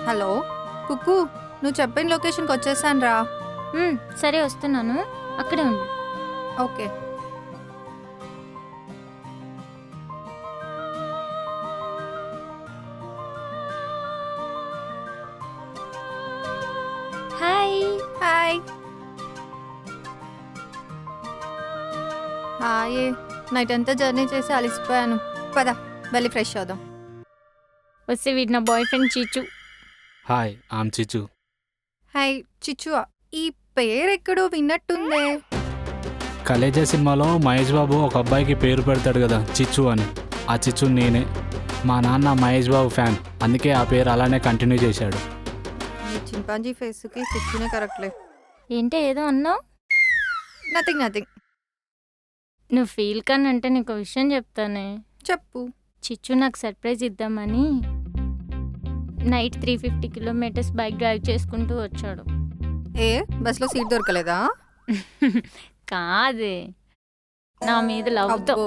Hello కుక్కు, నువ్వు చెప్పిన లొకేషన్కి వచ్చేసాను రా. సరే వస్తున్నాను, అక్కడే ఉండు. Okay. Hi. Hi. Hi. Night అంతా జర్నీ చేసి అలసిపోయాను. పద వెళ్ళి ఫ్రెష్ అవుదాం. వస్తే వీడు నా బాయ్ ఫ్రెండ్ చీచు. హాయ్, ఆమ్ చిచ్చు. హాయ్ చిచ్చు, ఈ పేరు ఎక్కడో విన్నట్టుందే. కలేజా సినిమాలో మహేష్ బాబు ఒక అబ్బాయికి పేరు పెడతాడు కదా, చిచ్చు అని. ఆ చిచ్చు నేనే. మా నాన్న మహేష్ బాబు ఫ్యాన్, అందుకే ఆ పేరు అలానే కంటిన్యూ చేశాడు. ఈ చింపాంజీ ఫేస్కి చిచ్చునే కరెక్ట్లే. ఏంటో ఏదో అన్నావు. Nothing nothing. నువ్వు ఫీల్ కానీ అంటే నీకు విషయం చెప్తానే. చెప్పు. చిచ్చు నాకు సర్ప్రైజ్ ఇద్దామని నైట్ 350 కిలోమీటర్స్ బైక్ డ్రైవ్ చేసుకుంటూ వచ్చాడు. ఏ బస్లో సీట్ దొరకలేదా? కాదే, నా మీద లవ్తో. అబ్బో